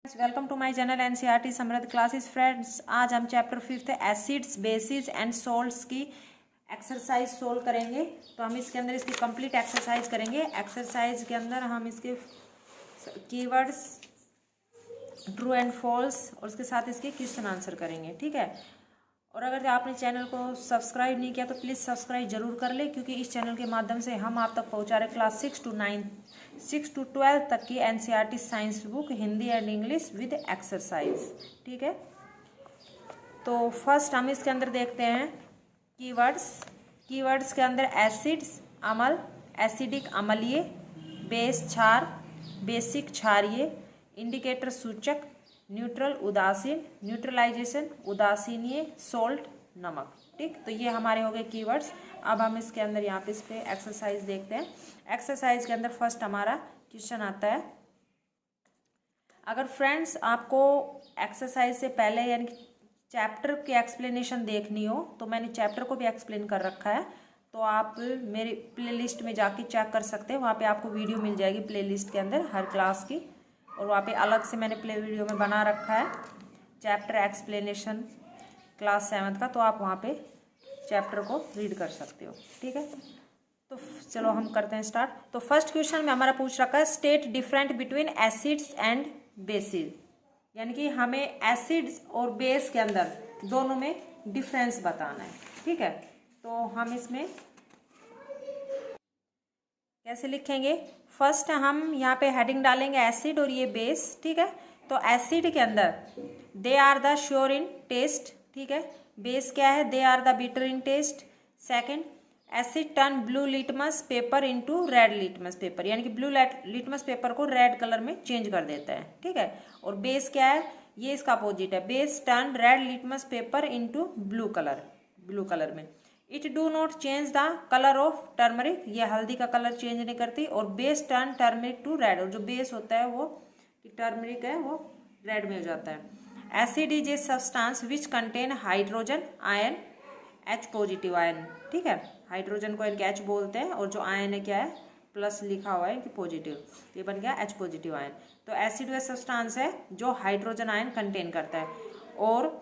Welcome to my channel NCERT Samriddh classes friends. आज हम chapter 5 acids bases and salts की exercise solve करेंगे। तो हम इसके अंदर इसकी कंप्लीट एक्सरसाइज करेंगे। एक्सरसाइज के अंदर हम इसके कीवर्ड्स ट्रू एंड फॉल्स और उसके साथ इसके क्वेश्चन आंसर करेंगे, ठीक है। और अगर आपने चैनल को सब्सक्राइब नहीं किया तो प्लीज़ सब्सक्राइब जरूर कर ले, क्योंकि इस चैनल के माध्यम से हम आप तक पहुंचा रहे क्लास 6 to 12 तक की NCERT science book Hindi and English with exercise, ठीक है। तो फर्स्ट हम इसके अंदर देखते हैं कीवर्ड्स के अंदर एसिड्स अम्ल, एसिडिक अम्लीय, बेस क्षार, बेसिक क्षारीय, इंडिकेटर सूचक, न्यूट्रल उदासीन, न्यूट्रलाइजेशन उदासीनीय, सोल्ट नमक, ठीक। तो ये हमारे हो गए कीवर्ड्स। अब हम इसके अंदर यहाँ पे इस पे एक्सरसाइज देखते हैं। एक्सरसाइज के अंदर फर्स्ट हमारा क्वेश्चन आता है। अगर फ्रेंड्स आपको एक्सरसाइज से पहले यानी कि चैप्टर की एक्सप्लेनेशन देखनी हो तो मैंने चैप्टर को भी एक्सप्लेन कर रखा है, तो आप मेरी प्लेलिस्ट में जाके चेक कर सकते हैं। वहाँ पे आपको वीडियो मिल जाएगी प्लेलिस्ट के अंदर हर क्लास की, और वहाँ पे अलग से मैंने प्ले वीडियो में बना रखा है चैप्टर एक्सप्लेनेशन क्लास 7 का, तो आप वहाँ पे चैप्टर को रीड कर सकते हो, ठीक है। तो चलो हम करते हैं स्टार्ट। तो फर्स्ट क्वेश्चन में हमारा पूछ रखा है state different between acids and bases, यानी कि हमें एसिड्स और बेस के अंदर दोनों में डिफरेंस बताना है, ठीक है। तो हम इसमें कैसे लिखेंगे? फर्स्ट हम यहाँ पे हेडिंग डालेंगे एसिड और ये बेस, ठीक है। तो एसिड के अंदर they are the sour in taste, ठीक है। बेस क्या है? They are the bitter in taste. Second, acid turn blue litmus paper into red litmus paper, यानी कि ब्लू लिटमस पेपर को रेड कलर में चेंज कर देता है, ठीक है। और बेस क्या है? ये इसका अपोजिट है, base turn red litmus paper into blue colour में। It do not change the colour of turmeric, ये हल्दी का कलर चेंज नहीं करती। और base turn turmeric to red, और जो बेस होता है वो टर्मरिक है वो रेड में हो जाता है। Acid is a substance which contain hydrogen ion H positive ion, ठीक है। हाइड्रोजन को इनके H बोलते हैं, और जो आयन है क्या है? प्लस लिखा हुआ है कि पॉजिटिव, ये बन गया H पॉजिटिव आयन। तो एसिड वह सब्सटेंस है जो हाइड्रोजन आयन कंटेन करता है। और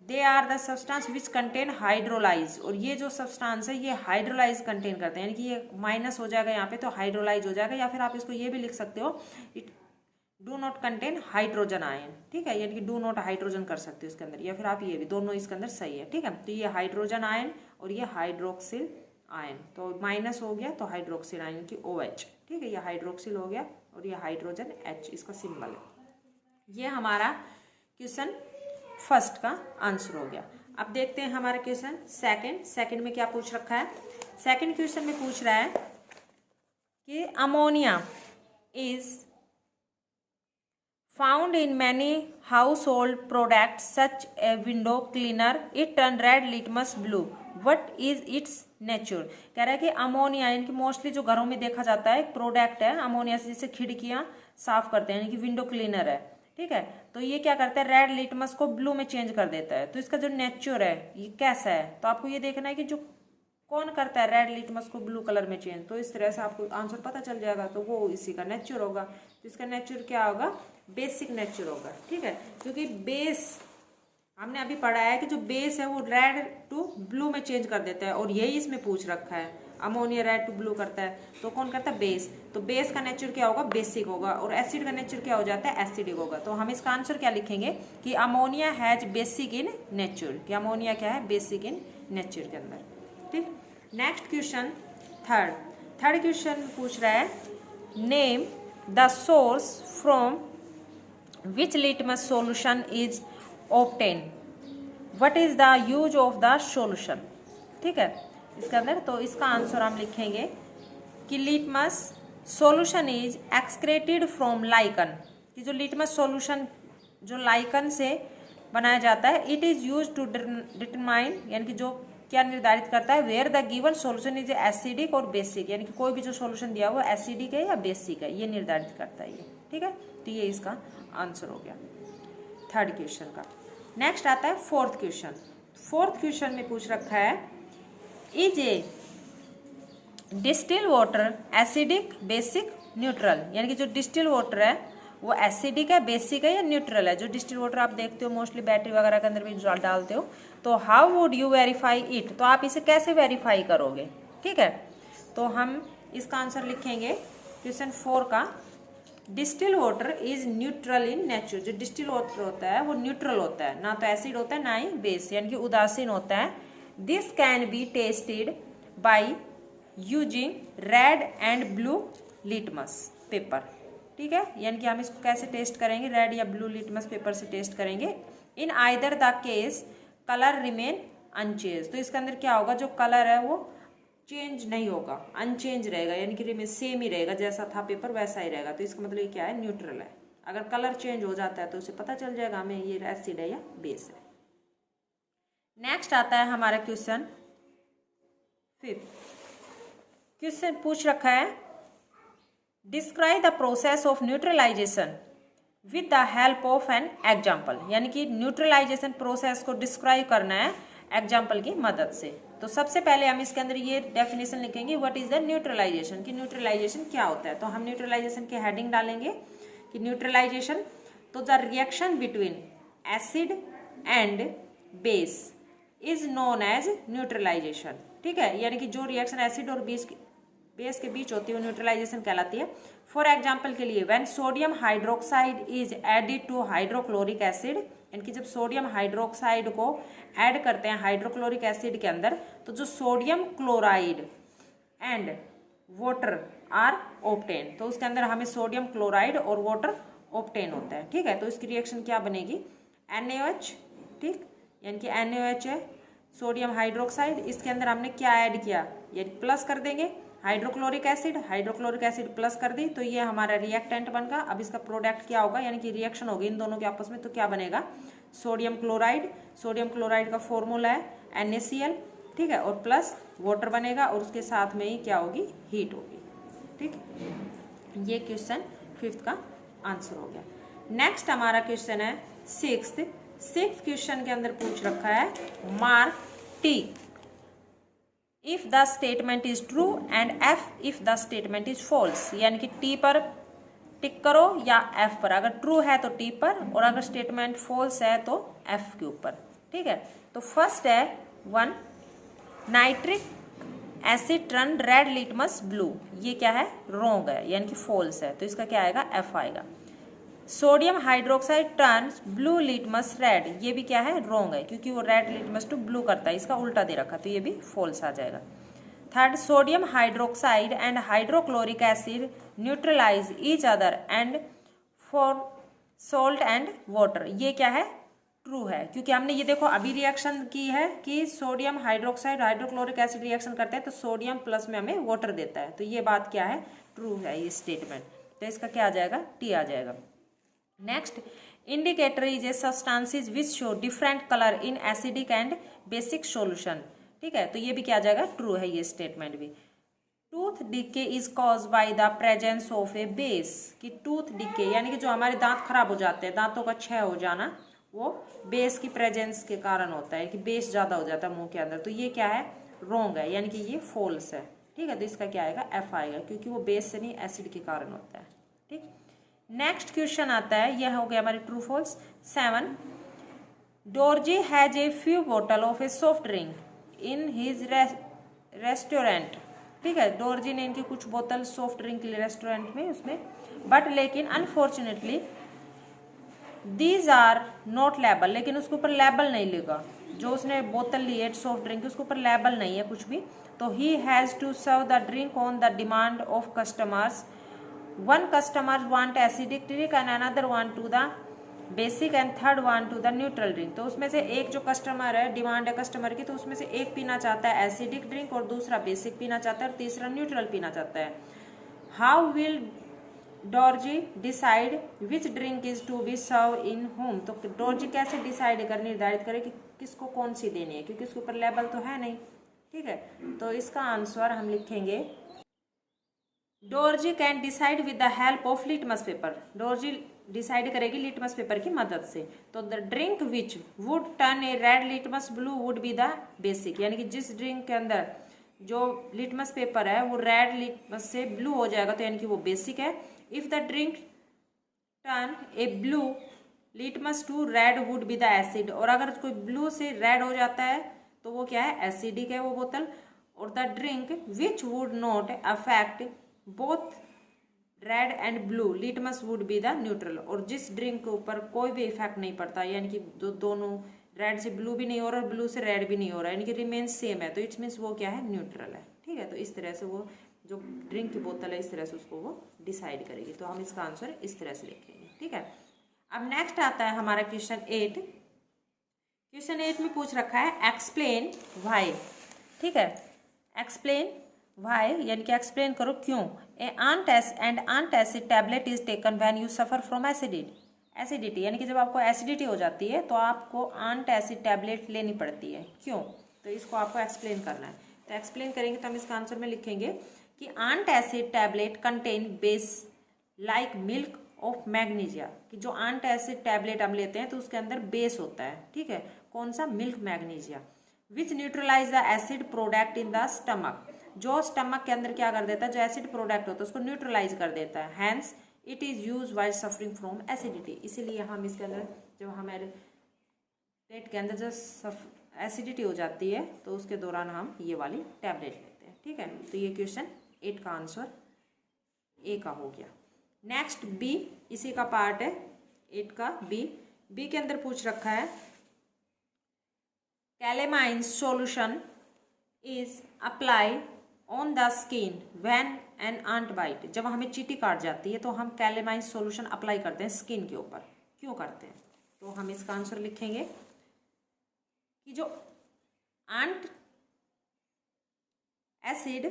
they are the substance which contain hydrolyse, और ये जो सब्सटेंस है ये हाइड्रोलाइज कंटेन करते हैं, यानी कि ये माइनस हो जाएगा यहाँ पे तो हाइड्रोलाइज हो जाएगा, या फिर आप इसको ये भी लिख सकते हो it do not contain hydrogen ion, ठीक है। यानी कि डू नॉट हाइड्रोजन कर सकते हो इसके अंदर, या फिर आप ये भी, दोनों इसके अंदर सही है, ठीक है। तो ये हाइड्रोजन आयन और ये हाइड्रोक्सिल आयन, तो माइनस हो गया तो हाइड्रोक्सिल आयन की OH, ठीक है। ये हाइड्रोक्सिल हो गया और ये हाइड्रोजन H, इसका सिंबल है। ये हमारा क्वेश्चन फर्स्ट का आंसर हो गया। अब देखते हैं हमारा क्वेश्चन सेकंड में क्या पूछ रखा है। सेकंड क्वेश्चन में पूछ रहा है कि ammonia is found in many household products such a window cleaner, it turn red litmus blue, what is its nature? कह रहा है कि अमोनिया यानी कि मोस्टली जो घरों में देखा जाता है एक प्रोडक्ट है अमोनिया से, जैसे खिड़कियां साफ करते हैं, यानी कि विंडो क्लीनर है, ठीक है। तो ये क्या करता है? रेड लिटमस को ब्लू में चेंज कर देता है। तो इसका जो नेचर है ये कैसा है, तो आपको ये देखना है कि जो कौन करता है रेड लिटमस को ब्लू कलर में चेंज, तो इस तरह से आपको आंसर पता चल जाएगा। तो वो इसी का नेचर होगा। तो इसका नेचर क्या होगा? बेसिक नेचर होगा, ठीक है। क्योंकि बेस हमने अभी पढ़ा है कि जो बेस है वो रेड टू ब्लू में चेंज कर देता है, और यही इसमें पूछ रखा है अमोनिया रेड टू ब्लू करता है, तो कौन करता है? बेस। तो बेस का नेचर क्या होगा? बेसिक होगा। और एसिड का नेचर क्या हो जाता है? एसिडिक होगा। तो हम इसका आंसर क्या लिखेंगे कि ammonia has basic in nature, कि अमोनिया क्या है? बेसिक इन नेचर के अंदर, ठीक। नेक्स्ट क्वेश्चन थर्ड क्वेश्चन पूछ रहा है name the source from which litmus solution is obtain, what is the use of the solution, ठीक है। इसके अंदर तो इसका आंसर हम लिखेंगे कि litmus solution is excreted from lichen, कि जो लिटमस सॉल्यूशन जो लाइकन से बनाया जाता है, it is use to determine, यानी कि जो क्या निर्धारित करता है, where the given solution is acidic और बेसिक, यानी कि कोई भी जो सॉल्यूशन दिया हुआ एसिडिक है या बेसिक है, ये निर्धारित करता है ये, ठीक है। तो ये इसका आंसर हो गया थर्ड क्वेश्चन का। नेक्स्ट आता है फोर्थ क्वेश्चन में पूछ रखा है is a distil water acidic basic neutral, यानी कि जो डिस्टिल वाटर है वो एसिडिक है, बेसिक है या न्यूट्रल है। जो डिस्टिल वाटर आप देखते हो मोस्टली बैटरी वगैरह के अंदर भी डालते हो, तो how would you verify it, तो आप इसे कैसे वेरीफाई करोगे। ठीक है, तो हम इसका आंसर लिखेंगे क्वेश्चन 4 का, distil water is neutral in nature. जो डिस्टिल वाटर होता है वो न्यूट्रल होता है, ना तो एसिड होता है ना ही बेस, यानी कि उदासीन होता है। This can be tested by using red and blue litmus paper. ठीक है, यानी कि हम इसको कैसे टेस्ट करेंगे, रेड या ब्लू लिटमस पेपर से टेस्ट करेंगे। In either the case colour remain unchanged, तो इसके अंदर क्या होगा, जो कलर है वो चेंज नहीं होगा, अनचेंज रहेगा, यानी कि रिमेन सेम ही रहेगा, जैसा था पेपर वैसा ही रहेगा। तो इसका मतलब ये क्या है, न्यूट्रल है। अगर कलर चेंज हो जाता है तो उसे पता चल जाएगा हमें ये एसिड है या बेस है। नेक्स्ट आता है हमारा क्वेश्चन 5। क्वेश्चन पूछ रखा है, describe the process of neutralisation with the help of an example, यानी कि न्यूट्रलाइजेशन प्रोसेस को डिस्क्राइब करना है एग्जाम्पल की मदद से। तो सबसे पहले हम इसके अंदर ये डेफिनेशन लिखेंगे, व्हाट इज द न्यूट्रलाइजेशन, कि न्यूट्रलाइजेशन क्या होता है। तो हम न्यूट्रलाइजेशन के हेडिंग डालेंगे कि न्यूट्रलाइजेशन, तो the reaction between acid and base is known as neutralisation. ठीक है, यानी कि जो रिएक्शन एसिड और बेस के बीच होती है वो न्यूट्रलाइजेशन कहलाती है। फॉर एग्जाम्पल के लिए, when sodium hydroxide is added to hydrochloric acid, यानी कि जब सोडियम हाइड्रोक्साइड को ऐड करते हैं हाइड्रोक्लोरिक एसिड के अंदर, तो जो sodium chloride and water are obtain, तो उसके अंदर हमें सोडियम क्लोराइड और वाटर ऑब्टेन होता है। ठीक है, तो इसकी रिएक्शन क्या बनेगी, NaOH। ठीक, यानी कि NaOH है सोडियम हाइड्रोक्साइड, इसके अंदर हमने क्या ऐड किया, ये प्लस कर देंगे हाइड्रोक्लोरिक एसिड प्लस कर दी, तो ये हमारा रिएक्टेंट बन गया। अब इसका प्रोडक्ट क्या होगा, यानी कि रिएक्शन होगी इन दोनों के आपस में, तो क्या बनेगा, सोडियम क्लोराइड का फॉर्मूला है NaCl। ठीक है, और प्लस वाटर बनेगा और उसके साथ में ही क्या होगी, हीट होगी। ठीक, ये क्वेश्चन 5 का आंसर हो गया। नेक्स्ट हमारा क्वेश्चन है 6th क्वेश्चन के अंदर पूछ रखा है, mark T if the statement is true and F if the statement is false, यानी कि T पर टिक करो या F पर, अगर ट्रू है तो T पर और अगर स्टेटमेंट फॉल्स है तो F के ऊपर। ठीक है, तो फर्स्ट है 1, nitric asset turn red litmus blue, ये क्या है, रॉन्ग है, यानी कि फॉल्स है, तो इसका क्या आएगा, F आएगा। Sodium hydroxide turns blue litmus red, ये भी क्या है, रॉन्ग है, क्योंकि वो रेड लिटमस टू ब्लू करता है, इसका उल्टा दे रखा, तो ये भी फॉल्स आ जाएगा। Third, sodium hydroxide and hydrochloric acid neutralise each other and form salt and water, ये क्या है, ट्रू है, क्योंकि हमने ये देखो अभी रिएक्शन की है कि sodium hydroxide hydrochloric acid reaction करते हैं तो सोडियम प्लस में हमें वाटर देता है, तो ये बात क्या है, ट्रू है ये स्टेटमेंट, तो इसका क्या आ जाएगा, T आ जाएगा। Next, indicator is a substances which show different colour in acidic and basic solution. ठीक है, तो ये भी क्या आ जाएगा, ट्रू है ये स्टेटमेंट भी। Tooth decay is cause by the presence of A base, कि टूथ डिके यानी कि जो हमारे दांत खराब हो जाते हैं, दांतों का क्षय हो जाना, वो बेस की प्रेजेंस के कारण होता है, कि बेस ज्यादा हो जाता है मुंह के अंदर, तो ये क्या है, रॉन्ग है, यानी कि ये फॉल्स है। ठीक है, तो इसका क्या आएगा, F आएगा, क्योंकि वो बेस से नहीं एसिड के कारण होता है। ठीक, नेक्स्ट क्वेश्चन आता है, यह हो गया हमारे true false. 7, Dorji has a few बोतल of a soft drink in his restaurant. ठीक है, डोरजी ने इनकी कुछ बोतल सॉफ्ट ड्रिंक के लिए रेस्टोरेंट में उसमें, बट लेकिन unfortunately these are not label, लेकिन उसके ऊपर लेबल नहीं लिखा, जो उसने बोतल ली है सॉफ्ट ड्रिंक उसके ऊपर लेबल नहीं है कुछ भी, तो he has to serve the drink on the demand of customers. One customer want acidic drink and another want to the basic and third want to the neutral drink। तो उसमें से एक जो कस्टमर है, डिमांड है customer की, तो उसमें से एक पीना चाहता है एसिडिक ड्रिंक और दूसरा बेसिक पीना चाहता है और तीसरा न्यूट्रल पीना चाहता है। How will Dorji decide which drink is to be serve in home, तो डॉर्जी कैसे डिसाइड कर, निर्धारित करे कि किसको कौन सी देनी है, क्योंकि उसके ऊपर लेबल तो है नहीं। ठीक है, तो इसका आंसर हम लिखेंगे, Dorji can decide with the help of litmus paper, Dorji decide करेगी लिटमस पेपर की मदद से। तो the drink which would turn a red litmus blue would be the basic, यानी कि जिस ड्रिंक के अंदर जो लिटमस पेपर है वो रेड लिटमस से ब्लू हो जाएगा, तो यानी कि वो बेसिक है। If the drink turn a blue litmus to red would be the acid, और अगर कोई ब्लू से रेड हो जाता है तो वो क्या है, एसिडिक है वो बोतल। और the drink which would not affect both red and blue litmus would be the neutral, और जिस ड्रिंक के ऊपर कोई भी इफेक्ट नहीं पड़ता, यानी कि दोनों रेड से ब्लू भी नहीं हो रहा और ब्लू से रेड भी नहीं हो रहा, यानी कि रिमेन सेम है, तो इट्स मीन्स वो क्या है, न्यूट्रल है। ठीक है, तो इस तरह से वो जो ड्रिंक की बोतल है इस तरह से उसको वो डिसाइड करेगी, तो हम इसका आंसर इस तरह से लिखेंगे। ठीक है, अब नेक्स्ट आता है हमारा क्वेश्चन 8। क्वेश्चन 8 में पूछ रखा है एक्सप्लेन व्हाई। ठीक है, एक्सप्लेन व्हाई यानी कि एक्सप्लेन करो क्यों। A antacid tablet is taken when you suffer from acidity, यानी कि जब आपको एसिडिटी हो जाती है तो आपको एंटासिड टैबलेट लेनी पड़ती है, क्यों, तो इसको आपको एक्सप्लेन करना है। तो एक्सप्लेन करेंगे तो हम इसका आंसर में लिखेंगे कि antacid tablet contain base like milk of magnesia, कि जो एंटासिड टैबलेट हम लेते हैं तो उसके अंदर बेस होता है। ठीक है, कौन सा, milk magnesia, which neutralize the acid product in the stomach, जो स्टमक के अंदर क्या कर देता है, जो एसिड प्रोडक्ट होता है उसको न्यूट्रलाइज कर देता है। Hence it is use while suffering from acidity, इसीलिए हम इसके अंदर जब हमारे पेट के अंदर जब एसिडिटी हो जाती है तो उसके दौरान हम ये वाली टैबलेट लेते हैं। ठीक है, तो ये क्वेश्चन 8 का आंसर ए का हो गया। नेक्स्ट बी, इसी का पार्ट है 8 का बी के अंदर पूछ रखा है calamine solution is apply on the skin when an ant bite, जब हमें चींटी काट जाती है तो हम कैलेमाइन सॉल्यूशन अप्लाई करते हैं स्किन के ऊपर, क्यों करते हैं, तो हम इसका आंसर लिखेंगे कि जो एंट एसिड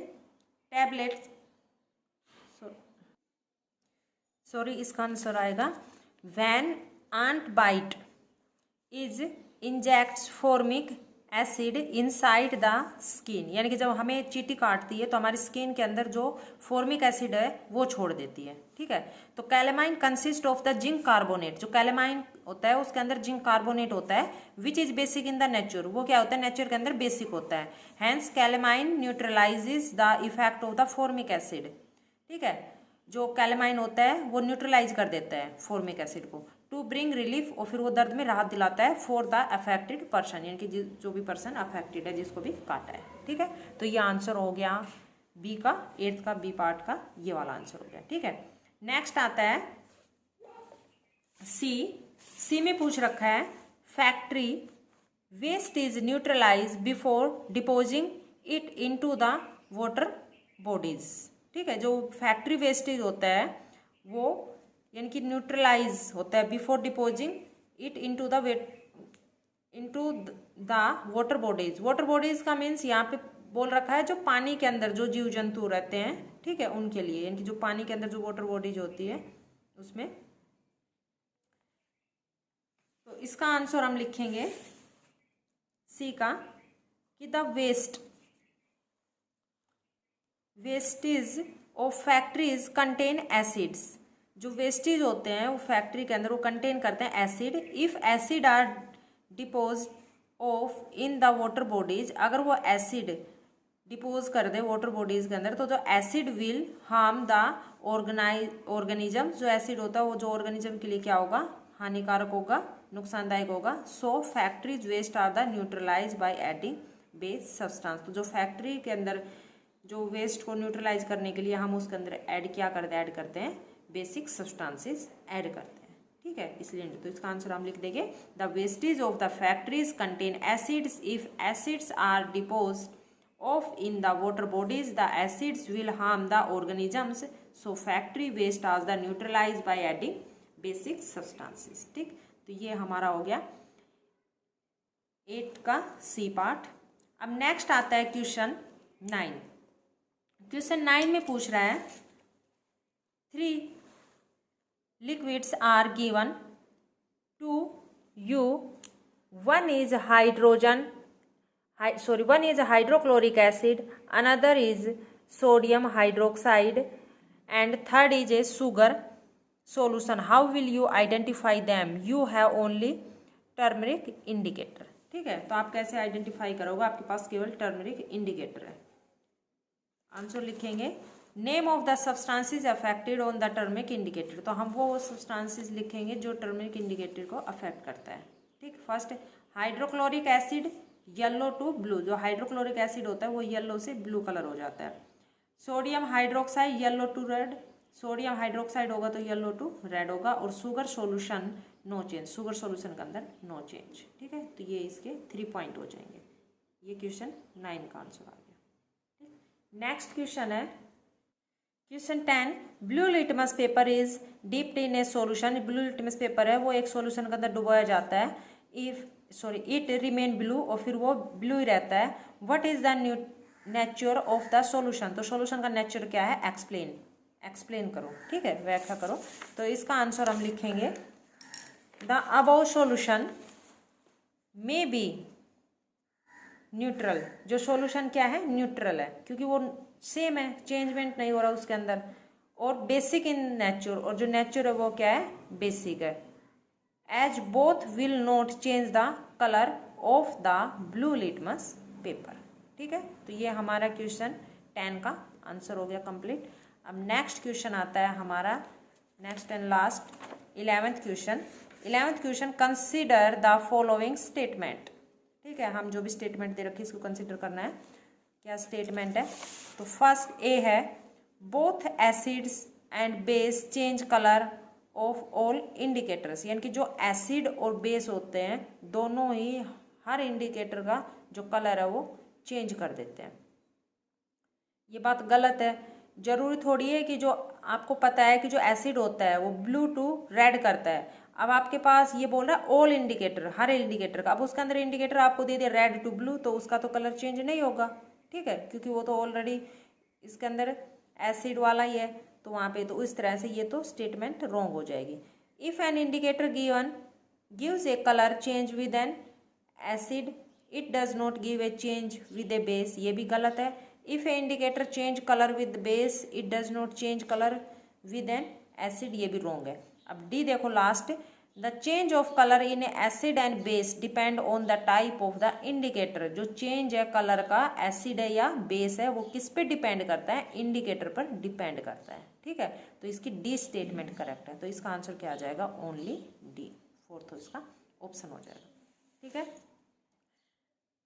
टैबलेट, सॉरी इसका आंसर आएगा when ant bite is injects formic acid inside the skin, यानी कि जब हमें चींटी काटती है तो हमारी स्किन के अंदर जो फॉर्मिक एसिड है वो छोड़ देती है। ठीक है, तो calamine consist of the zinc carbonate, जो कैलेमाइन होता है उसके अंदर जिंक कार्बोनेट होता है, which is basic in the nature, वो क्या होता है, नेचर के अंदर बेसिक होता है। Hence calamine neutralizes the effect of the formic acid. ठीक है, जो कैलेमाइन होता है वो न्यूट्रलाइज कर देता है फॉर्मिक एसिड को, टू ब्रिंग रिलीफ, और फिर वो दर्द में राहत दिलाता है फॉर द अफेक्टेड पर्सन, यानी कि जो भी पर्सन अफेक्टेड है, जिसको भी काटा है। ठीक है, तो ये आंसर हो गया बी का, 8th का बी पार्ट का ये वाला आंसर हो गया। ठीक है, नेक्स्ट आता है सी में पूछ रखा है factory waste is neutralize before disposing it into the water bodies. ठीक है, जो फैक्ट्री वेस्टेज होता है वो यानी कि न्यूट्रलाइज होता है before disposing it into the water bodies. Water bodies का मीन्स यहाँ पे बोल रखा है जो पानी के अंदर जो जीव जंतु रहते हैं, ठीक है, उनके लिए, यानी कि जो पानी के अंदर जो वाटर बॉडीज होती है उसमें। तो इसका आंसर हम लिखेंगे सी का कि the wastage of factories contain acids, जो वेस्टेज होते हैं वो फैक्ट्री के अंदर वो कंटेन करते हैं acid. If acid are dispose off in the water bodies, अगर वो एसिड डिपोज कर दे वाटर बॉडीज के अंदर तो जो acid will harm the organism, जो एसिड होता है वो जो ऑर्गेनिज्म के लिए क्या होगा, हानिकारक होगा, नुकसानदायक होगा। So factories waste are the neutralize by adding base substance, तो जो फैक्ट्री के अंदर जो वेस्ट को न्यूट्रलाइज करने के लिए हम उसके अंदर ऐड करते हैं बेसिक सब्सटेंसेस ऐड करते हैं। ठीक है, इसलिए तो इसका आंसर हम लिख देंगे the wastage of the factories contain acids. If acids are dispose off in the water bodies the acids will harm the organisms, so factory waste are the neutralize by adding basic substances. ठीक, तो ये हमारा हो गया 8 का C part. अब next आता है क्वेश्चन 9। क्वेश्चन 9 में पूछ रहा है 3 liquids are given to you. One is hydrochloric acid, another is sodium hydroxide, and third is a sugar solution. How will you identify them? You have only turmeric indicator. ठीक है, तो आप कैसे identify करोगे, आपके पास केवल टर्मरिक इंडिकेटर है। Answer लिखेंगे name of the substances affected on the turmeric indicator, तो हम वो सब्सटेंसेस लिखेंगे जो टर्मरिक इंडिकेटर को अफेक्ट करता है। ठीक, first hydrochloric acid yellow to blue, जो हाइड्रोक्लोरिक एसिड होता है वो येलो से ब्लू कलर हो जाता है। Sodium hydroxide yellow to red, sodium hydroxide होगा तो येलो टू रेड होगा। और sugar solution no change, sugar solution के अंदर नो चेंज। ठीक है, तो ये इसके 3 पॉइंट हो जाएंगे। ये क्वेश्चन 9 का आंसर आ गया। नेक्स्ट क्वेश्चन है question 10, blue litmus paper is dipped in A solution, blue litmus paper है वो एक सॉल्यूशन के अंदर डुबाया जाता है, इट रिमेन ब्लू, और फिर वो ब्लू ही रहता है। What is the nature of the solution, तो सॉल्यूशन का नेचर क्या है, एक्सप्लेन करो। ठीक है, व्याख्या करो। तो इसका आंसर हम लिखेंगे the above solution may be neutral, जो सॉल्यूशन क्या है, न्यूट्रल है, क्योंकि वो सेम है, चेंजमेंट नहीं हो रहा उसके अंदर। और बेसिक इन नेचर, और जो नेचर है वो क्या है, बेसिक है। As both will not change the colour of the blue litmus paper. ठीक है, तो ये हमारा क्वेश्चन 10 का आंसर हो गया कंप्लीट। अब नेक्स्ट क्वेश्चन आता है हमारा, next and last 11th question, consider the following statement. ठीक है, हम जो भी स्टेटमेंट दे रखी है इसको कंसिडर करना है। क्या स्टेटमेंट है, तो फर्स्ट ए है, both acids and base change colour of all indicators, यानी कि जो एसिड और बेस होते हैं दोनों ही हर इंडिकेटर का जो कलर है वो चेंज कर देते हैं। ये बात गलत है। जरूरी थोड़ी है कि जो आपको पता है कि जो एसिड होता है वो ब्लू टू रेड करता है। अब आपके पास ये बोल रहा है ऑल इंडिकेटर, हर इंडिकेटर का, अब उसके अंदर इंडिकेटर आपको दे दिया रेड टू ब्लू, तो उसका तो कलर चेंज नहीं होगा। ठीक है, क्योंकि वो तो ऑलरेडी इसके अंदर एसिड वाला ही है, तो वहाँ पे तो इस तरह से ये तो स्टेटमेंट रॉन्ग हो जाएगी। If an indicator gives A colour change with N acid, it does not give a change with A base, ये भी गलत है। If A indicator change colour with base, it does not change colour with N acid, ये भी wrong है। अब D देखो last, the change of colour in acid and base depend on the type of the indicator, जो change है colour का, acid है या बेस है, वो किस पे डिपेंड करता है, इंडिकेटर पर डिपेंड करता है। ठीक है, तो इसकी डी स्टेटमेंट करेक्ट है, तो इसका आंसर क्या आ जाएगा, ओनली डी, फोर्थ इसका ऑप्शन हो जाएगा। ठीक है,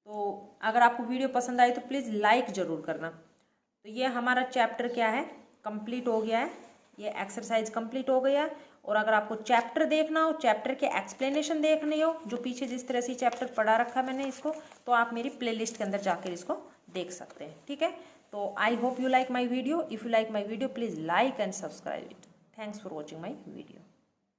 तो अगर आपको वीडियो पसंद आई तो प्लीज़ लाइक ज़रूर करना। तो ये हमारा चैप्टर क्या है, कंप्लीट हो गया है, ये एक्सरसाइज कंप्लीट हो गया। और अगर आपको चैप्टर देखना हो, चैप्टर के एक्सप्लेनेशन देखने हो, जो पीछे जिस तरह से चैप्टर पढ़ा रखा है मैंने इसको, तो आप मेरी प्लेलिस्ट के अंदर जाकर इसको देख सकते हैं। ठीक है, तो I hope you like my video. If you like my video please like and subscribe it. Thanks for watching my video.